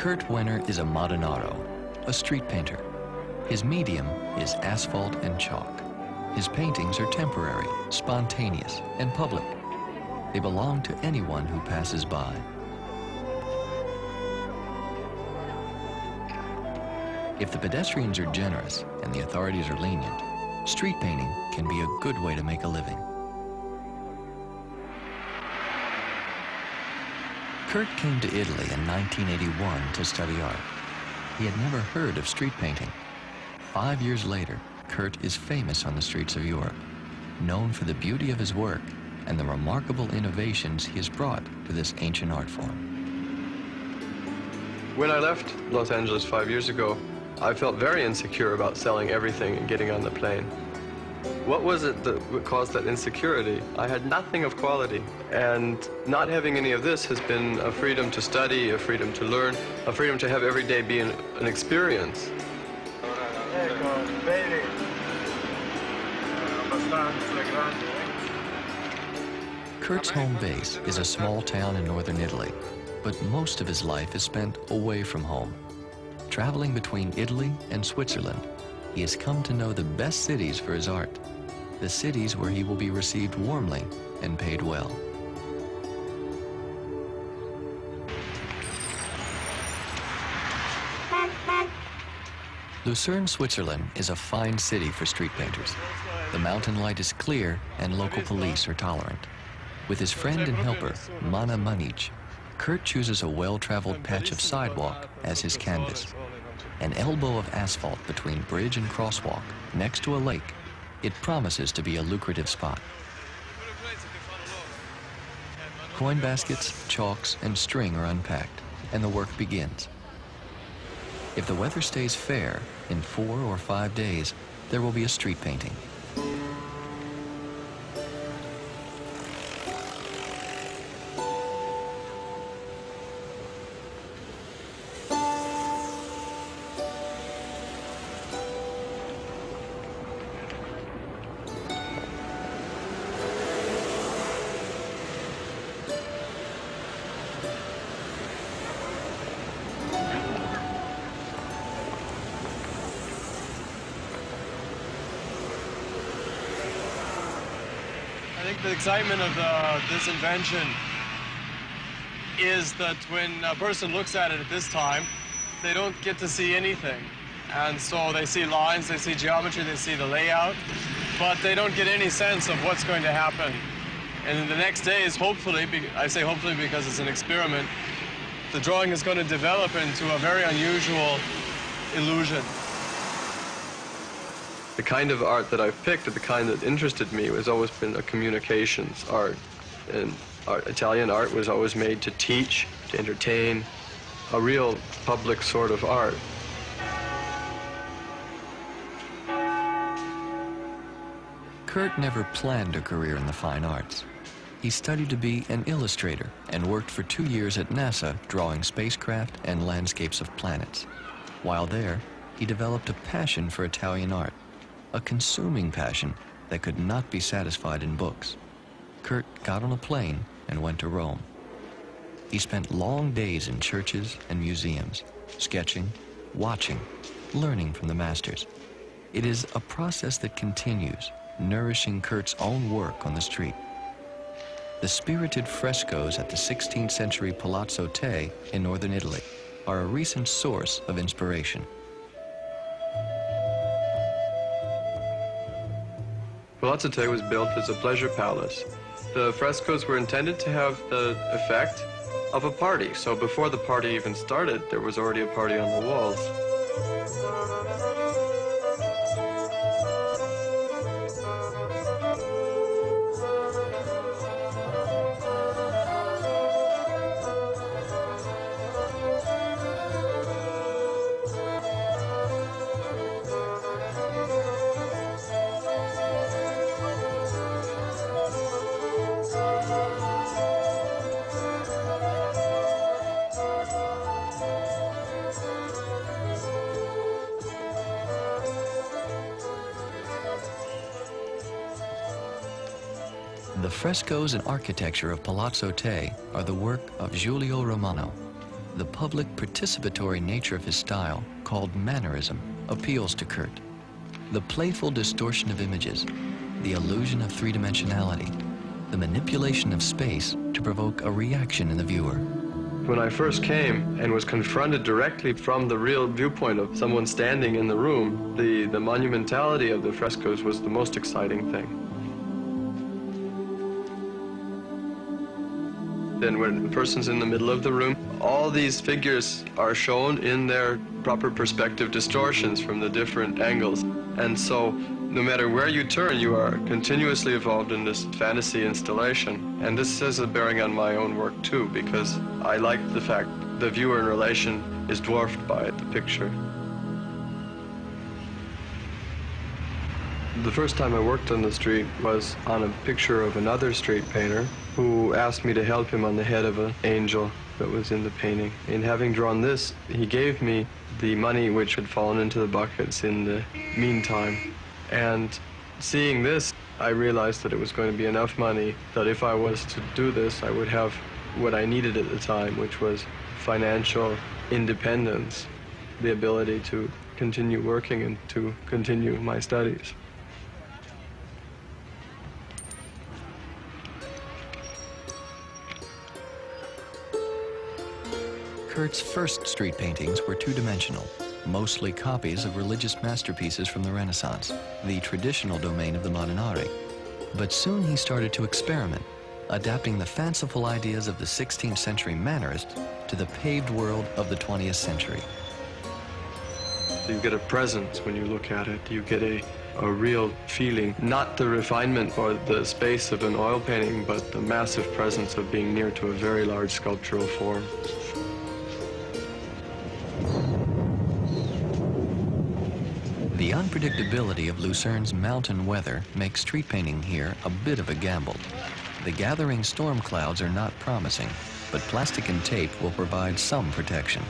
Kurt Wenner is a modernaro, a street painter. His medium is asphalt and chalk. His paintings are temporary, spontaneous, and public. They belong to anyone who passes by. If the pedestrians are generous and the authorities are lenient, street painting can be a good way to make a living. Kurt came to Italy in 1981 to study art. He had never heard of street painting. 5 years later, Kurt is famous on the streets of Europe, known for the beauty of his work and the remarkable innovations he has brought to this ancient art form. When I left Los Angeles 5 years ago, I felt very insecure about selling everything and getting on the plane. What was it that caused that insecurity? I had nothing of quality, and not having any of this has been a freedom to study, a freedom to learn, a freedom to have every day be an experience. Kurt's home base is a small town in northern Italy, but most of his life is spent away from home. Traveling between Italy and Switzerland, he has come to know the best cities for his art, the cities where he will be received warmly and paid well. Lucerne, Switzerland is a fine city for street painters. The mountain light is clear and local police are tolerant. With his friend and helper, Mana Manic, Kurt chooses a well-traveled patch of sidewalk as his canvas. An elbow of asphalt between bridge and crosswalk next to a lake, it promises to be a lucrative spot. Coin baskets, chalks, and string are unpacked, and the work begins. If the weather stays fair, in 4 or 5 days, there will be a street painting. I think the excitement of this invention is that when a person looks at it at this time, they don't get to see anything. And so they see lines, they see geometry, they see the layout, but they don't get any sense of what's going to happen. And in the next days, hopefully, I say hopefully because it's an experiment, the drawing is going to develop into a very unusual illusion. The kind of art that I've picked, or the kind that interested me, has always been a communications art. And Italian art was always made to teach, to entertain, a real public sort of art. Kurt never planned a career in the fine arts. He studied to be an illustrator and worked for 2 years at NASA drawing spacecraft and landscapes of planets. While there, he developed a passion for Italian art, a consuming passion that could not be satisfied in books. Kurt got on a plane and went to Rome. He spent long days in churches and museums, sketching, watching, learning from the masters. It is a process that continues, nourishing Kurt's own work on the street. The spirited frescoes at the 16th century Palazzo Te in northern Italy are a recent source of inspiration. Palazzo Te was built as a pleasure palace. The frescoes were intended to have the effect of a party. So before the party even started, there was already a party on the walls. The frescoes and architecture of Palazzo Te are the work of Giulio Romano. The public participatory nature of his style, called mannerism, appeals to Kurt. The playful distortion of images, the illusion of three-dimensionality, the manipulation of space to provoke a reaction in the viewer. When I first came and was confronted directly from the real viewpoint of someone standing in the room, the monumentality of the frescoes was the most exciting thing. Then when the person's in the middle of the room, all these figures are shown in their proper perspective distortions from the different angles. And so no matter where you turn, you are continuously involved in this fantasy installation. And this has a bearing on my own work too, because I like the fact the viewer in relation is dwarfed by the picture. The first time I worked on the street was on a picture of another street painter who asked me to help him on the head of an angel that was in the painting. In having drawn this, he gave me the money which had fallen into the buckets in the meantime. And seeing this, I realized that it was going to be enough money that if I was to do this, I would have what I needed at the time, which was financial independence, the ability to continue working and to continue my studies. Kurt's first street paintings were two-dimensional, mostly copies of religious masterpieces from the Renaissance, the traditional domain of the Modernare. But soon he started to experiment, adapting the fanciful ideas of the 16th century Mannerists to the paved world of the 20th century. You get a presence when you look at it. You get a real feeling, not the refinement or the space of an oil painting, but the massive presence of being near to a very large sculptural form. The unpredictability of Lucerne's mountain weather makes street painting here a bit of a gamble. The gathering storm clouds are not promising, but plastic and tape will provide some protection.